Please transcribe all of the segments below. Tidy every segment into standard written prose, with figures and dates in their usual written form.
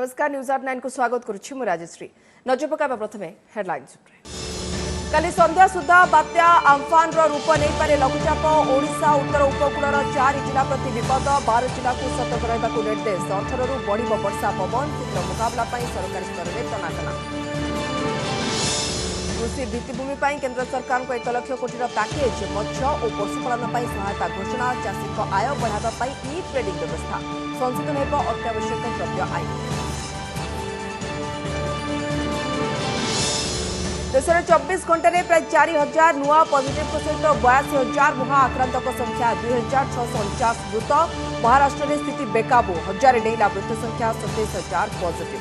नमस्कार न्यूज 8 को स्वागत करुछि मु राजश्री। नजर पकाबा प्रथमे हेडलाइंस। काली संध्या सुधा बात्या आम्फान रूप नहीं पारे लघुचाप। ओडिशा उत्तर उपकूलर 4 जिला प्रति विपद। 12 जिला को सतर्क रहा निर्देश। 18 रु बढ़ वर्षा पवन। शीघ्र मुकाबला सरकारी स्तर में तनातना। कृषि भित्तिभूमि केंद्र सरकार को 1 लाख कोटी पैकेज। मत्स्य और पशुपालन सहायता घोषणा। चाषी आय बढ़ावा ई ट्रेडिंग व्यवस्था। संशोधन हेब अत्यावश्यक द्रव्य आईन। देश में 24 घंटे में प्राय 4000 नुआ पॉजिटिव सहित 82,000 महा आक्रांत संख्या। 2649 मृत। महाराष्ट्र में स्थिति बेकाबू। 1000 डेला मृत्यु संख्या। 27,000 पॉजिटिव।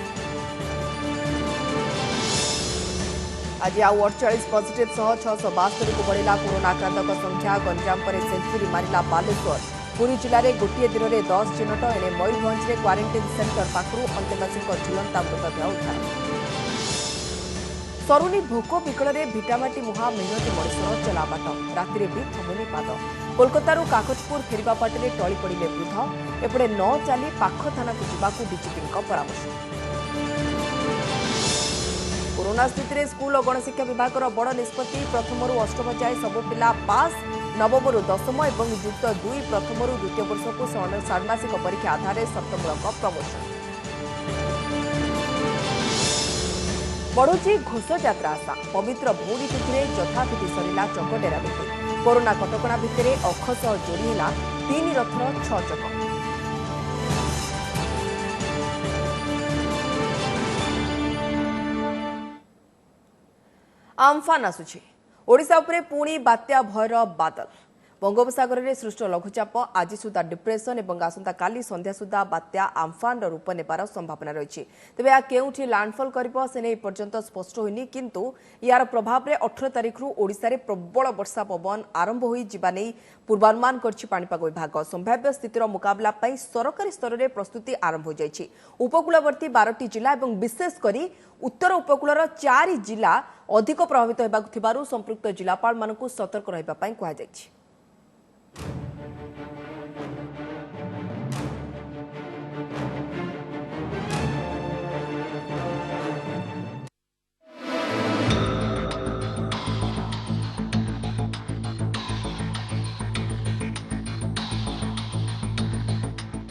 आज आउ 48 पॉजिटिव सह 672 को बढ़ला कोरोना आक्रांत संख्या। गंजाम पर सेंचुरी मारिला बालेश्वर। पुरी जिले में गोटे दिन में 10 चिन्हट। एने मयूरभंज में क्वारंटाइन सेंटर पाखु अंतेवासी झुलंता मृतदेह उद्धार। सरुनी भोक विकल में भिटामाटी मुहा मेहनती मनीषर चलाबाट। राति भी थमुनी पाद। कोलकाता कागजपुर फेरिबा बाटे टली पड़े वृद्ध। एपटे न चली पाख थाना को जावाक डीजीपी परामर्श। कोरोना स्थिति में स्कूल और गणशिक्षा विभाग बड़ निष्पत्ति। प्रथम रु अष्टम जाए सबु पिला पास। नवम रु दशम और युक्त 2 प्रथम रु द्वितीय वर्ष को षाण्मासिक परीक्षा आधार शर्तमूलक प्रमोशन। बढ़ुची घोष यात्रा आशा। पवित्र भौरी तिथि यथाविधि सरला चकडेरा विधि। कोरोना कटकणा भितर अखस जोड़ी है 3 रथर 6 चक। आम्फान आसुछि। ओडिशा उपरे पुणी बात्या भयर बादल। बंगोपसागर में सृष्ट लघुचाप आज सुधा डिप्रेसन और आसंता काली संध्या सुधा बात्या आम्फान रूप नेबार संभावना रही। तेबे या केउठी लैंडफॉल करिबो से नै पर्यंत स्पष्ट होइनी। किंतु यार प्रभाव रे 18 तारिख रु ओडिशा रे प्रबल वर्षा पवन आरंभ होई जिबा नै पूर्वानुमान करछि पाणीपाग विभाग। संभाव्य स्थितिर मुकाबला पई सरकारी स्तर रे प्रस्तुति आरंभ हो जायछि। उपकूलवर्ती 12टी जिला और विशेष करी उत्तर उपकूलर 4 जिला अधिक प्रभावित हेबाकु थिबारु संपृक्त जिलापाल मानकु सतर्क रहिबा पई कुहा जायछि।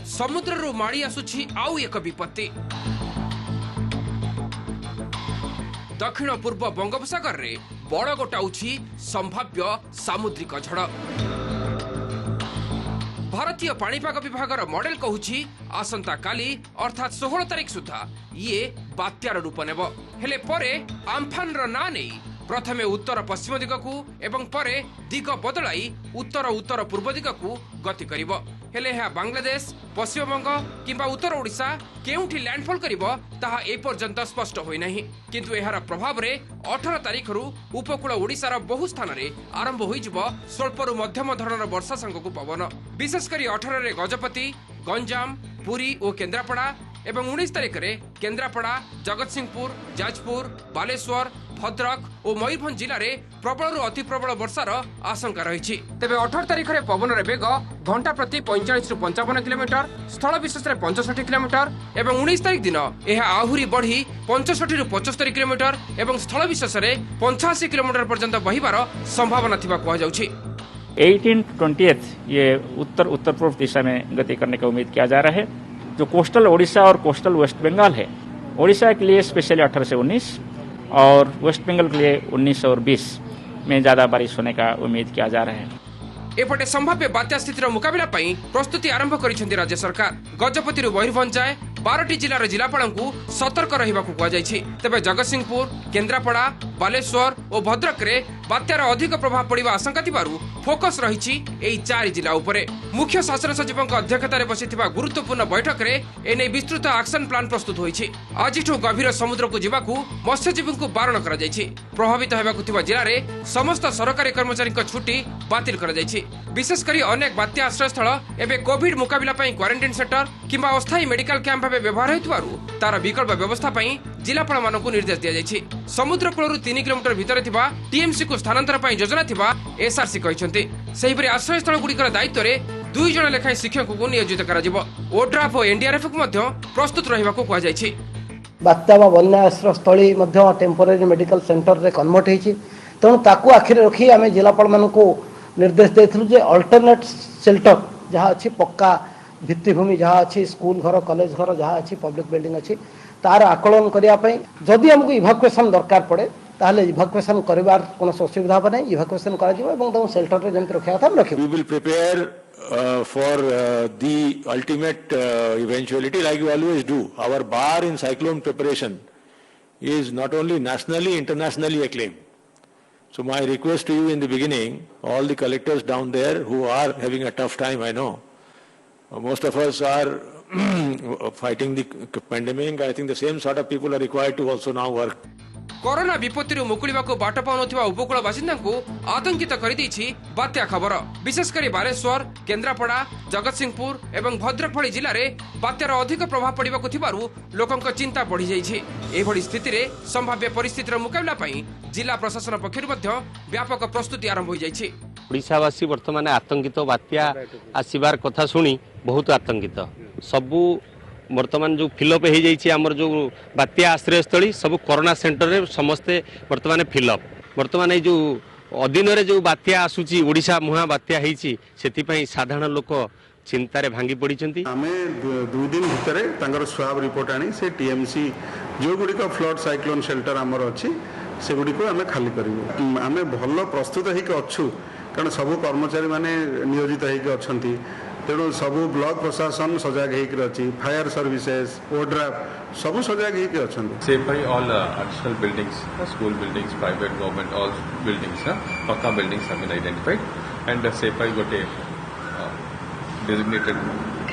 समुद्र माड़ी आसुछि आउ एक विपत्ति। दक्षिण पूर्व बंगोपसागर रे बड़ गोटाउछि संभाव्य सामुद्रिक झड़। भारतीय पाणीपाग विभागर मॉडल कहूछि आसंता काली अर्थात 16 तारिख सुधा ये बात्यार रूप नेब। हेले परे आम्फान रो ना नै प्रथमे उत्तर पश्चिम दिग को एवं परे दिग बदलाई उत्तर उत्तर पूर्व दिग को गति करिवो। हेले यह बांग्लादेश पश्चिमबंग किंबा उत्तर ओडिशा केउठी लैंडफॉल करिवो ताहा ए पर्यंत स्पष्ट होई नाही। किंतु एहार प्रभाव रे 18 तारिख रु उपकूल ओडिशार बहु स्थान रे आरंभ होई जिवो स्वल्प रु मध्यम धरणर वर्षा संगकु पवन। विशेष करी 18 रे गजपति गंजाम पुरी और केन्द्रापड़ा एवं 19 तारिख रे केन्द्रापड़ा जगतसिंहपुर जाजपुर बालेश्वर भद्रक और मयूरभंज जिले में प्रबल रु अति प्रबल वर्षार आशंका रही। तेबे 18 तारिख में पवन बेग घंटा प्रति 45 रु 55 किलोमीटर स्थल विशेष 65 किलोमीटर एवं 19 तारिख दिन यह आहुरी बढ़ी 65 रु 75 किलोमीटर एवं स्थल विशेष 85 किलोमीटर पर्यंत बहिबार संभावना थिबा कुहा जाउछि। 18-20 ये उत्तर उत्तर पूर्व दिशा में गति करने का उम्मीद किया जा रहा है। जो कोस्टल ओडिशा और कोस्टल वेस्ट बंगाल है, ओडिशा के लिए स्पेशली 18 से 19 और वेस्ट बंगाल के लिए 19 और 20 में ज्यादा बारिश होने का उम्मीद किया जा रहा है। एपटे संभाव्य बात्या स्थितिर मुकाबला पई प्रस्तुति आरंभ करिसेंती राज्य सरकार। गजपति रु मयूरभंज जाए 12टी जिलार जिलापालंकु सतर्क रहिबाकु कुहा जायछि। तेबे जगतसिंहपुर केन्द्रापड़ा बालेश्वर और भद्रक रे बात्यार अधिक प्रभाव पड़िबा आशंका थिबारु फोकस रहिछि एई 4 जिला उपरे। मुख्य शासन सचिवक अध्यक्षतार बसिथिबा गुरुत्वपूर्ण बैठक रे एने विस्तृत एक्शन प्लान प्रस्तुत होइछि। आजिठु गभीर समुद्र को जिबाकु मत्स्यजीवींकु बारण करा जायछि। प्रभावित हेबाकु थिबा जिला रे समस्त सरकारी कर्मचारी छुट्टी बातिल करा जायछि। विशेष करी अनेक बात्या आश्रय स्थल एबे कोविड मुकाबला पई क्वारंटाइन सेंटर किंबा अस्थायी मेडिकल कैंप भाबे व्यवहार हेतुवारु तार विकल्प व्यवस्था पई जिलापाल मानकु निर्देश दिया जायछि। समुद्र कूलरु 3 किलोमीटर भितर थिबा टीएमसी को स्थानांतर पई योजना थिबा एसआरसी कहिसंती। सेहिपरि आश्रय स्थल गुड़िकर दायित्व रे 2 जण लेखाएं शिक्षक को नियोजित करा ओड्राफ और एनडीआरएफ को मध्य प्रस्तुत रहिबा को कहा जायछि। बात्या बन्या आश्रय स्थली टेम्पोरारी मेडिकल सेंटर रे कन्वर्ट होती तेणु ताकू आखिर रखी आम जिलापाल मान निर्देश देथिलु जे अल्टरनेट शेल्टर जहाँ अच्छी पक्का भित्तिभूमि जहाँ अच्छी स्कूल घर कॉलेज घर जहाँ अच्छी पब्लिक बिल्डिंग अच्छी तार आकलन करने जदि आमको इभाकुएसन दरकार पड़े ताहले इभाकुएसन करिवार कोनोसी असुविधा हेबा नै इभाकुएसन करा जिवो एवं ताऊ शेल्टर रे जेंति रखिया था रखिबो। We will prepare for the ultimate eventuality like we always do. Our bar in cyclone preparation is not only nationally, internationally acclaimed. So my request to you in the beginning, all the collectors down there who are having a tough time, I know, most of us are fighting the pandemic. I think the same sort of people are required to also now work. Corona विपत्ति मुकुलिबाको बाट पाउनथिबा उपकूल बासिन्दाଙ୍କୁ आतंकित करिदैछि बात्या खबर। विशेषकर बालेश्वर, केन्द्रापड़ा, जगतसिंहपुर एवं भद्रक भली जिल्ला रे बात्यार अधिक प्रभाव पड़िबाको थिबारु लोकंक चिंता बढ़ी जाइछि। एभली स्थिति रे संभाव्य परिस्थितिर मुकाबला पई जिला प्रशासन पक्षरु मध्य व्यापक प्रस्तुति आरंभ हो जाइछि। ओडिशावासी वर्तमान आतंकित बात्या आसीबार कथा शुणी बहुत आतंकित सबू वर्तमान जो फिलअप हो जाइए आमर जो बात्या आश्रयस्थली सब कोरोना सेंटर रे समस्ते वर्तमान फिलअप वर्तमान जो अधीन रे जो बात्या आसूची ओडिशा मुहा बात्या होईची सेतिपई साधारण लोक चिंतारे भांगी पड़िचंती। आमे 2 दिन भितरे तांगर स्वाब रिपोर्ट आनी से टीएमसी जो गुडी को फ्लड साइक्लोन शेल्टर आमर अछि से गुडी को आमे खाली करिवो। आमे भलो प्रस्तुत हेक अछु कारण सब कर्मचारी माने नियोजित हेक अछंती तेणु सबू ब्लॉक प्रशासन सजाग होकर अच्छी फायर सर्विसेज ओड्राफ सब सजाग होकर अच्छा सेफाई all additional buildings school buildings private government all buildings pucca buildings have been identified and सेफाई गोटे डेजिग्नेटेड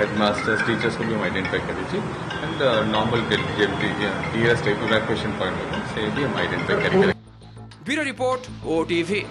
हेडमास्टर्स टीचर्स को भी हम आइडेंटिफाई करेছি and normal nearest evacuation point से भी हम आइडेंटिफाई करेंगे। Bureau report OTV.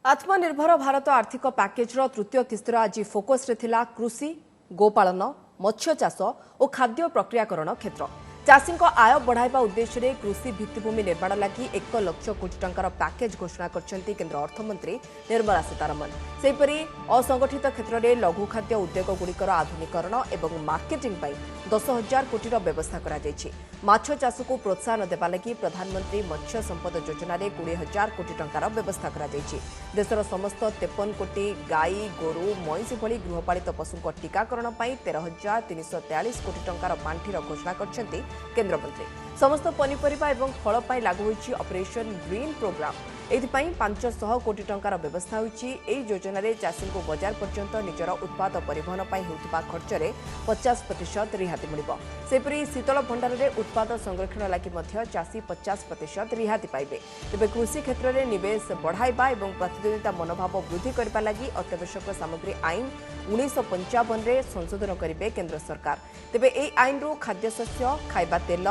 आत्मनिर्भर भारत आर्थिक पैकेज तृतीय किस्तर आज फोकस रे थिला कृषि, गोपालन, मत्स्य चाष और खाद्य प्रक्रियाकरण क्षेत्र। चाषी आय बढ़ाइबा उद्देश्य रे कृषि भित्तिभूमि निर्माण लगी 1 लाख कोटी टंकार पैकेज घोषणा करछंती केंद्र अर्थमंत्री निर्मला सीतारमण। सेहिपरि असंगठित क्षेत्र में लघु खाद्य उद्योग गुड़िकर आधुनिकरण और मार्केटिंग पई 10,000 कोटीर व्यवस्था करा जायछि। माछ चाष को प्रोत्साहन देबा लगी प्रधानमंत्री मत्स्य संपद योजना रे 20,000 कोटी टंकार व्यवस्था करा जायछि। देशर समस्त 53 कोटी गाई, गोरु, मईंसी भली गृहपालित पशुंक टीकाकरण पई 13,343 कोटी टंकार पांठिर घोषणा करछंती केंद्र मंत्री। समस्त पनीपरिबा एवं फल पई लागू होईछि ऑपरेशन ग्रीन प्रोग्राम। एथिपाई 500 कोटी टंकार व्यवस्था होईछि। एई योजना रे चाषी को बाजार पर्यंत निजर उत्पाद परिवहन पई होउतबा खर्च रे 50% रिहाती मिलिबो। सेपरि शीतल भंडार रे उत्पाद संरक्षण लागि मध्य चाषी 50% रिहाती पाइबे। तेबे कृषि क्षेत्र रे निवेश बढ़ाइबा एवं प्रतिद्वंदिता मनोभाव वृद्धि करबा लागि अत्यावश्यक सामग्री आईन 1955 रे संशोधन करिबे केंद्र सरकार। तेबे एई आईन रो खाद्यशस्य, खाइबा तेल,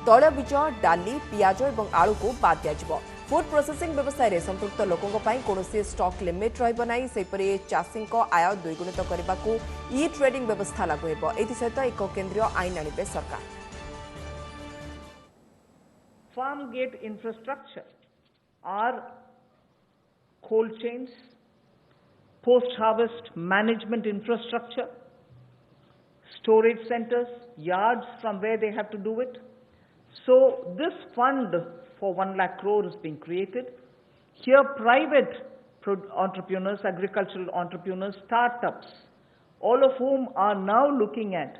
तैलबीज, डाली, पियाज और आलू को बाद दिया। फूड प्रोसेसिंग व्यवसाय रे संपृक्त लोकों कौन स्टॉक लिमिट रही सेपरी चाषी आय द्विगुणित करने को ई ट्रेडिंग व्यवस्था लागू हो। सहित एक केंद्रीय आईन आने सरकार। Farm gate infrastructure are cold chains, post-harvest management infrastructure, storage centers, yards from where they have to do it. So this fund for 1 lakh crore is being created. Here private entrepreneurs, agricultural entrepreneurs, startups, all of whom are now looking at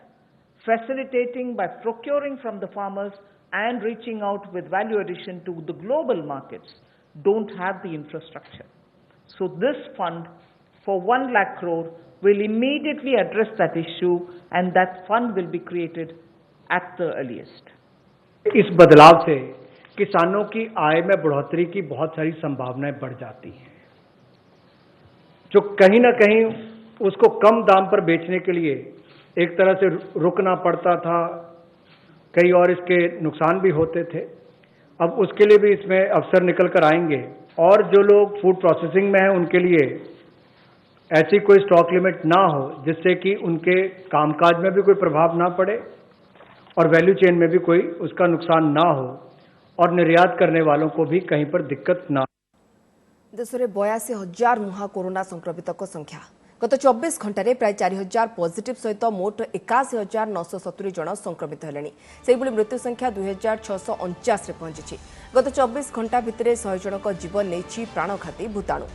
facilitating by procuring from the farmers and reaching out with value addition to the global markets, don't have the infrastructure. So this fund for 1 lakh crore will immediately address that issue, and that fund will be created at the earliest. इस बदलाव से किसानों की आय में बढ़ोतरी की बहुत सारी संभावनाएं बढ़ जाती हैं, जो कहीं ना कहीं उसको कम दाम पर बेचने के लिए एक तरह से रुकना पड़ता था, कई और इसके नुकसान भी होते थे। अब उसके लिए भी इसमें अवसर निकल कर आएंगे, और जो लोग फूड प्रोसेसिंग में हैं उनके लिए ऐसी कोई स्टॉक लिमिट ना हो जिससे कि उनके कामकाज में भी कोई प्रभाव ना पड़े और वैल्यू चेन में भी कोई उसका नुकसान ना हो, और निर्यात करने वालों को भी कहीं पर दिक्कत ना। देश में 82,000 नुआ कोरोना संक्रमित संख्या गत 24 घंटे प्राय 4,000 पॉजिटिव सहित मोट 81,970 जन संक्रमित हेले से मृत्यु संख्या 2,649 पहुंची। गत 24 घंटा भितर 100 जनक जीवन नहीं प्राणघाती भूताणु।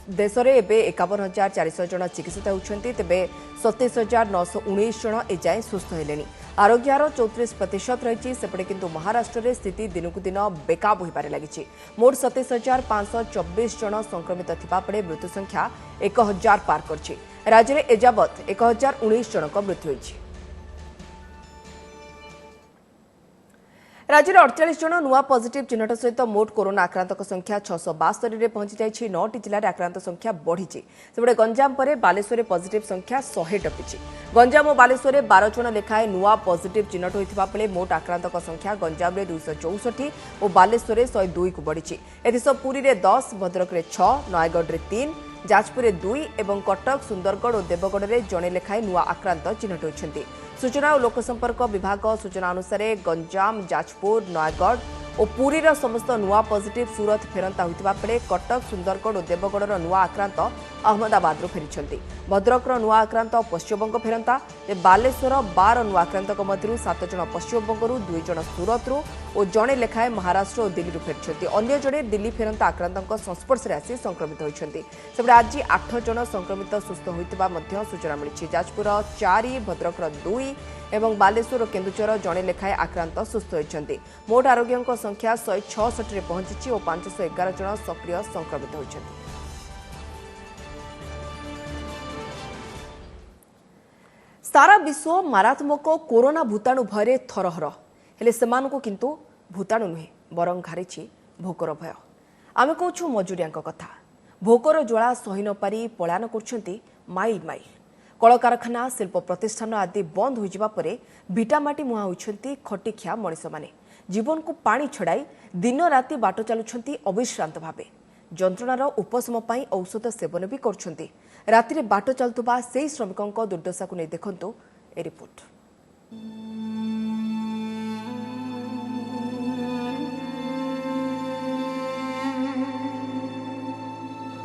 देश में एवं 51,400 जन चिकित्सित होती तेज 27,919 जन एजाए सुस्थ हेले। आरोग्य हार 34% रही सेपटे किंतु महाराष्ट्र में स्थिति दिनकू दिन बेकाबू होबार लगी। मोट 27,524 जन संक्रमित थिबा पड़े मृत्यु संख्या 1,000 पार करछि। राज्य में एजावत 1,019 जनक मृत्यु होइछि। राज्य में 48 जन नुआ पॉजिटिव चिन्हट सहित मोट कोरोना आक्रांतक संख्या 672 में पहुंची जाइछि। 9टी जिले आक्रांत संख्या बढ़ी सेपटे गंजाम पर बालेश्वर पॉजिटिव संख्या 100 टपिछि। गंजाम और बालेश्वर 12 जन लेखाएं नुआ पॉजिटिव चिन्हट होता बेले मोट आक्रांतक संख्या गंजाम में 264 और बालेश्वर 102 को बढ़ी। एथिस पुरी में 10, भद्रक में 6, नयगढ़ में 3, जाजपुर 2 और कटक, सुंदरगढ़ और देवगढ़ में जड़े लेखाएं नुआ आक्रांत चिन्हट होती। सूचना और लोकसंपर्क विभाग सूचना अनुसार गंजाम, जाजपुर, नयगढ़ और पुरीर समस्त नुआ पॉजिटिव सूरत फेरंता होता बेले कटक, सुंदरगढ़ और देवगढ़ नुआ आक्रांत अहमदाबाद फेरी। भद्रक नुआ आक्रांत पश्चिमबंग फेरंता। बालेश्वर 12 नुआ आक्रांतक मध्य 7 जन पश्चिमबंगरू, 2 जन सूरतरू और जड़े लेखाएं महाराष्ट्र और दिल्ली फेरी। अन्य जड़े दिल्ली फेरंता आक्रांतों संस्पर्श में आसी संक्रमित होती। सेपटे आज 8 जन संक्रमित सुस्थ होता सूचना मिली। जाजपुर 4, भद्रक 2 एवं बालेश्वर और केन्दुचर जड़े लेखाएं आक्रांत सुस्थ होती। मोट आरोग्यों संख्या 166 पहुंची और 511 जन सक्रिय संक्रमित होती। सारा विश्व मारात्मक कोरोना भूताणु भय थरहर हेले सेमानकु किंतु भूताणु नुहे बरं घारिछि भोकर भय। आमे कहूँ मजुरिया कथा। भोकर ज्वाला सही न पारि पलायन कर माइल माइल। कलकारखाना, शिल्प प्रतिष्ठान आदि बंद हो जावा परे भिटामाटी मुहा होइछन्ति खटिखिया मनिष माने। जीवन को पानी छड़ाई दिन राति बाट चलुछन्ति अविश्रांत भावे। जंत्रणार उपशम पाई औषध सेवन भी करछन्ति। राति में बाट चलुवा से श्रमिकों दुर्दशा को नहीं देखंतु ए रिपोर्ट।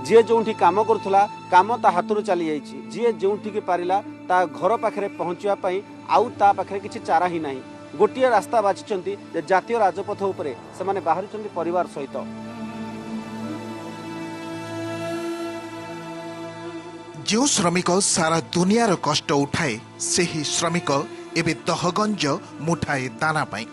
जी जो काम करुला काम ता हाथ चली जाइए। जी जो पारिला ता घर पाखे पहुँचापी आउ ता पाखे किसी चारा ही नहीं। गोटे रास्ता बाछिंट जातीय राजपथ उपरे से बाहरी परिवार सहित। जो श्रमिक सारा दुनियार कष्ट उठाए से ही श्रमिक एवं दहगंज मुठाए दाना पाई।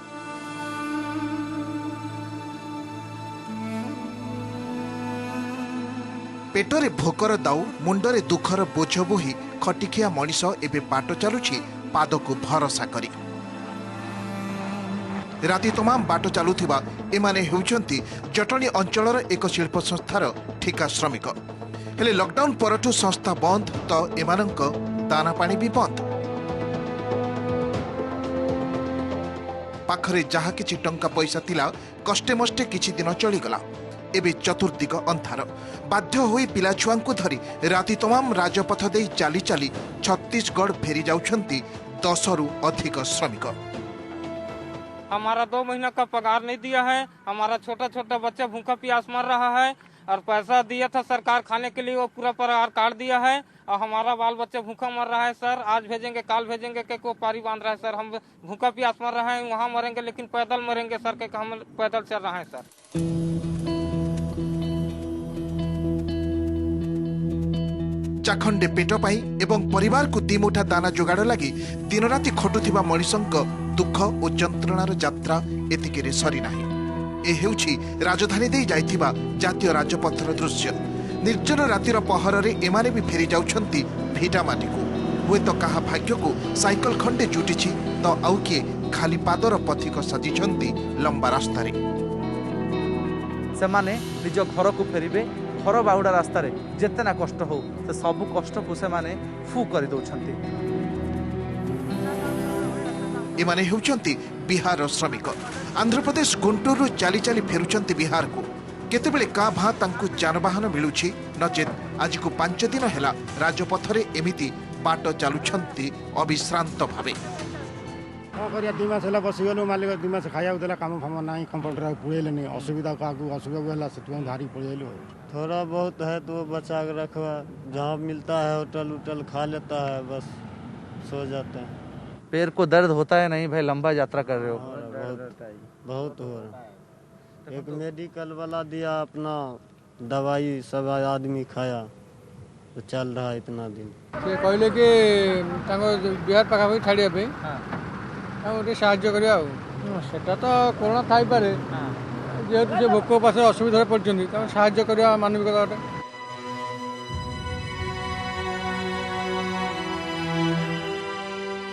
पेटरे भोकर दाऊ मुंडरे दुखर बोझ बोही खटिखिया मनीष एवं बाट चलुछि पाद को भरोसा करी। राति तमाम बाट चलुथिबा एमाने हेउचंती जटणी अंचलर एक शिल्प संस्थार ठिका श्रमिक। हेले लॉकडाउन परठू संस्था बंद तो एमानंक दाना पानी भी बंद। पाखरे जहा किछि टंका पैसा तिला कष्टे मष्टे किछि दिन चलीगला। एबे चतुर्दिग अंधार। बाध्य होई पिला छुआंकु धरी राति तमाम राजपथ दे चाली चाली छत्तीसगढ़ फेरी जाउछंती 10 रु अधिक श्रमिक। हमारा 2 महीना का पगार नहीं दिया है। हमारा छोटा छोटा बच्चा भूखा प्यास मर रहा है और पैसा दिया था सरकार खाने के लिए, वो पूरा पगार काट दिया है और हमारा बाल बच्चा भूखा मर रहा है। सर आज भेजेंगे काल भेजेंगे के को पारी बांध रहा है। सर हम भूखा प्यास मर रहे हैं, वहाँ मरेंगे लेकिन पैदल मरेंगे सर के हम पैदल चल रहे हैं। सर चाखंडे पेट पाई एवं परिवार को दिमुठा दाना जोगाड़ लगी दिन राति खटुथिबा मनीषंक दुख और जंत्रणार यात्रा एतिके सरी नाही। ए हेउछि राजधानी दे जाइथिबा जातीय राजपथर दृश्य। निर्जन रातिर पहर रे एमाने भी फेरी जाउछंती भिटामाटी को। हुए तो कहा भाग्य को साइकल खंडे जुटिछि तो आउ किए खाली पादर पथिक सजिछंती लंबा रास्ता रे। सेमाने निज घर को फेरिबे। घर बाहुड़ा रास्ता रे जेतना कष्ट हो से सब कष्ट को से माने फू कर दउछंती। एमाने हेउछंती बिहार श्रमिक। आंध्र प्रदेश गुंटूरु चाली चाली फेरुछंती बिहार को। केतेबेले का भा तांकु जानवाहन मिलुछि नचेत आज को 5 दिन हेला राजपथ रे एमिति बाट चालुछंती अविश्रांत भावे। कौन करिया 2 मास है बसीगलु मालिक 2 मास खाया कम फाम ना कंपाउंडर पुड़ेले असुविधा क्या असुविधा से भारी पड़ेलु। थोड़ा बहुत है तो बचा के रखवा, जहाँ मिलता है होटल उटल खा लेता है, बस सो जाते हैं। पैर को दर्द होता है नहीं भाई, लंबा यात्रा कर रहे हो? बहुत हो रहा। एक मेडिकल वाला दिया अपना दवाई, सब आदमी खाया तो चल रहा है इतना दिन। से कहले कि बिहार पाखापाखि छाड़िया गोटे साहाଯ୍य करिया सेटा तो कोरोना थाई पारे, जेहेतु से भोक पास असुविधा पड़छन्ती साहाଯ୍य करिया मानविकता अटे।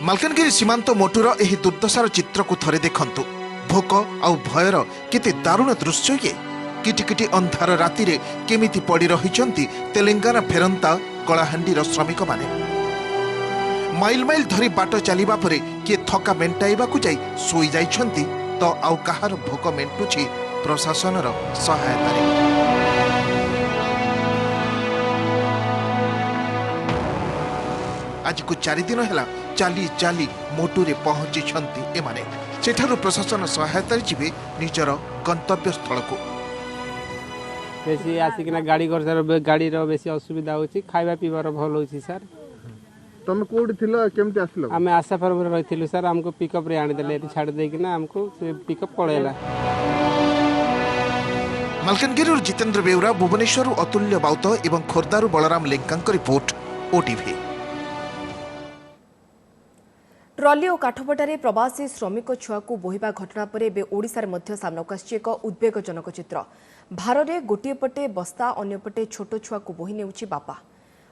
मालकानगिरी सीमांत मोटूर यह दुर्दशार चित्र को थरे देखंतु। भोक आउ भयर केते दारुण दृश्य ये। किटिकिटी अंधार राति रे केमिति पड़ी रहिचंती तेलंगाना फेरंता कलाहांडीर श्रमिक माने। माइल माइल धरी बाट चलिबा परे किए थका मेंटाइबाकु जाई सोई जाइछंती तो आउ काहार भोक मेंटुछि प्रशासनर सहायतारे। आज को 4 दिन है चाली चाली मोटूरे पहुंची एमाने। सेठारु प्रशासन सहायता जीवे निजर गंतव्य स्थल को। बेसी आसिकना गाड़ी कर गाड़ी रो बेसी असुविधा होची, खाइबा पीबार भल होची सर। तुम कोड थिलो केमते आसलो? आमे आशा फॉर्म रे रहिथिलु सर, हमको पिकअप रे आनी देले, छाड़ दे कि ना हमको से पिकअप पड़ेला। मालकानगिरी जितेंद्र बेउरा, भुवनेश्वर अतुल्य बाउत एवं खोर्धारू Balaram Lenka report OTV. Trolley और काठपटारे प्रवासी श्रमिक छुआ को बोहिबा घटना पर एवं ओडिशार मध्य सामनाक आसी एक उद्वेगजनक चित्र। भारे गोटे पटे बस्ता अन्य पटे छोट छुआ को बोही नेउछि बापा।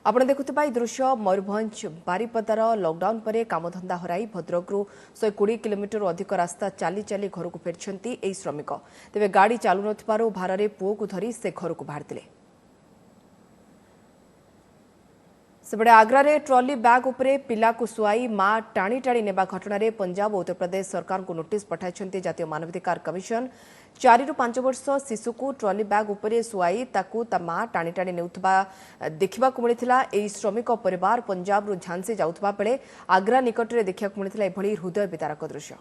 आपण देखुथिबा दृश्य मयूरभंज बारिपदार लॉकडाउन पर कामधंदा हराई भद्रकरू 120 किलोमीटर अधिक रास्ता चाली चाली घर को फेरछंती एई श्रमिक। तेबे गाड़ी चालू नथिबारु भारे पुओ को धरी से घर को बाहरतिले। सेबड़े आग्रारे ट्रली बैग उपरे पिला को सुआई मां टाणी टाणी नेबा घटना पंजाब और उत्तर प्रदेश सरकार को नोटिस पठाइछन्ती जातीय मानवाधिकार कमिशन। 4 ରୁ 5 वर्ष शिशु को ट्रली बैग उपरे सुआई ताकू ता मां टाणी टाणी नेउथबा देखिबाकू मिलिथिला। एई श्रमिक परिवार पंजाब रु झांसी जाउथबा बेले आग्रा निकटरे देखिबाकू मिलिथिला एभली हृदय विदारक दृश्य।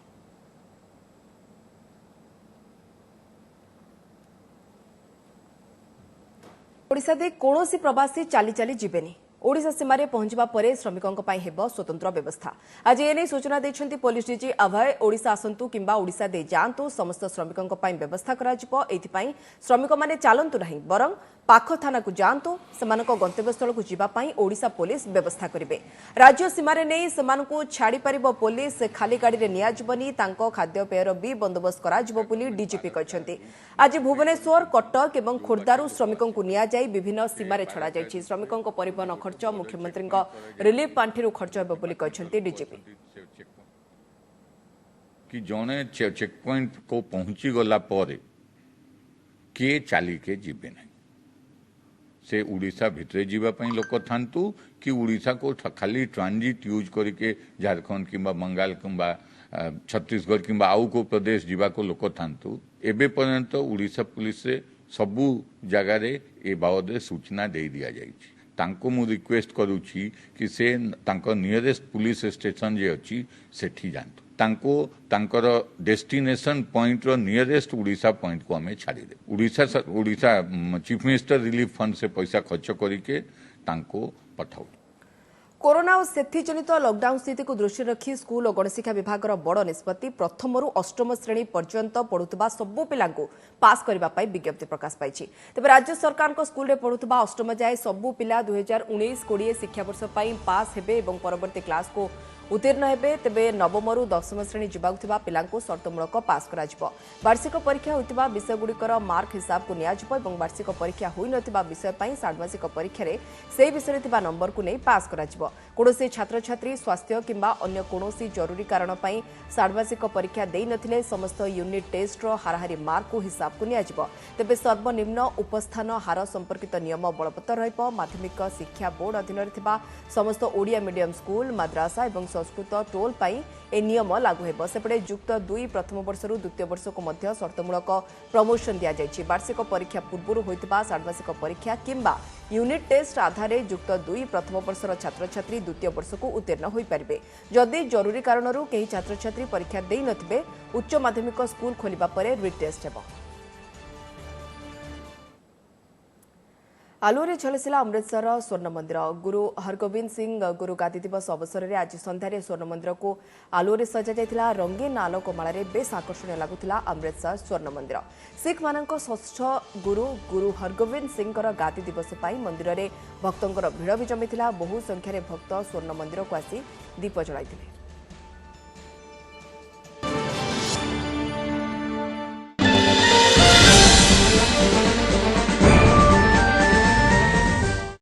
ओडिशा दे कोनोसी प्रवासी चाली चाली जिबेनी। ओडिशा सीमारे पहुंचवा परे श्रमिकों हेब स्वतंत्र व्यवस्था। आज एने सूचना देछन्ती पुलिस डीजी अभय। ओडिशा आसंतु किंबा ओडिशा दे जांतु समस्त श्रमिकों व्यवस्था कराजिबो। एथिपाई श्रमिक माने चालंतु नाही बरं पाख थाना को जांतु सेमानको गंतव्यस्थल को जीवा पाई ओडिशा पुलिस व्यवस्था करिवे। राज्य सीमारे नै सेमानको छाड़ी परिबो पुलिस। खाली गाड़ी रे नियाजबनी तांको खाद्य पेयर भी बंदोबस्त कराजिबो बोली डीजीपी कहछन्ती। आज भुवनेश्वर कटक एवं खोर्धारू श्रमिकों को निया जाई विभिन्न सीमारे छड़ा जाईछि। श्रमिकों परिवहन खर्च मुख्यमंत्री रिलीफ पांठिरु खर्च हेबो बोली कहछन्ती डीजीपी। कि जने चेक पॉइंट को पहुंची गला परे के चाली के जीवे नहीं, से उड़ीसा भितरे जीवा पई लोक थांतु कि उड़ीसा को खाली ट्रांजिट यूज करके झारखंड किंबा बंगाल किंबा छत्तीसगढ़ किंबा आउ को प्रदेश जीवा को लोक थांतु। एबे पर्यंत उड़ीसा पुलिस से सबू जगह रे ए बाबद सूचना दे दिया जाइछि। तांको मु रिक्वेस्ट करूछि कि से तांको नियरेस्ट पुलिस स्टेशन जे अछि सेठी जानतु। तांको तांकर डेस्टिनेशन पॉइंट रो नियरेस्ट उड़ीसा पॉइंट को हमें छाड़ी दे। Orissa chief minister relief fund से पैसा खर्च करके तांको पठाउ। कोरोना और सेथि जनित लॉकडाउन स्थिति को दृष्टि रखी स्कूल और गणशिक्षा विभाग बड़ निष्पत्ति। प्रथम रु अष्टम श्रेणी पर्यंत पढ़ुवा सबु पिलांको पास करबा पाई विज्ञप्ति प्रकाश पाइछि। तेबे राज्य सरकार को स्कूल रे पढ़ुवा अष्टम जाए सबु पिला 2019-20 शिक्षावर्ष पाई पास हेबे एवं परवर्ती क्लास को उत्तीर्ण हेबे। तेबे नवम रु दशम श्रेणी जीवाकुथिबा पिलांको शर्तमूलक पास कराजिबो। वार्षिक परीक्षा होइतिबा विषयगुड़िकर मार्क हिसाब को नियाजिबो एवं वार्षिक परीक्षा होई नथिबा विषय पाई षाण्मासिक परीक्षा रे सेही विषय थिबा नंबर को नै पास कराजिबो। कोनोसी छात्र छात्री स्वास्थ्य किंबा अन्य कोनोसी जरूरी कारण पाई षाण्मासिक परीक्षा देई नथिले समस्त यूनिट टेस्ट रो हाराहारी मार्क को हिसाब को नियाजिबो। तेबे सर्वनिम्न उपस्थान हार संपर्कित नियम बलवत्तर रहइबो। माध्यमिक शिक्षा बोर्ड अधीन रे थिबा समस्त ओडिया मीडियम स्कूल, माद्रासा एवं संस्कृत टोल पाई ए नियम लागू हेब। सेपटे युक्त 2 प्रथम वर्षरू द्वितीय वर्ष को मध्य शर्तमूलक प्रमोशन दिया जायछि। वार्षिक परीक्षा पूर्व होइतबा षाण्मासिक परीक्षा किंबा यूनिट टेस्ट आधार युक्त 2 प्रथम वर्षर छात्र छात्री द्वितीय वर्ष को उत्तीर्ण होई परिबे। जदि जरूरी कारणरू केही छात्र छात्री परीक्षा देई नथिबे उच्च माध्यमिक स्कूल खोलिबा परे रिटेस्ट हेब। आलुरे झलसिला अमृतसर स्वर्ण मंदिर। गुरु हरगोविंद सिंह गुरु गादी दिवस अवसर में आज संध्यारे स्वर्ण मंदिर को आलुरे सजा जाइथिला। रंगीन आलोकमाल बेस आकर्षणीय लगुला अमृतसर स्वर्ण मंदिर। सिख मानक षष्ठ गुरु गुरु हरगोविंद सिंह गादी दिवस पर मंदिर में भक्तों भीड़ भी जमी। बहु संख्यार भक्त स्वर्ण मंदिर को आसी दीप जलाई।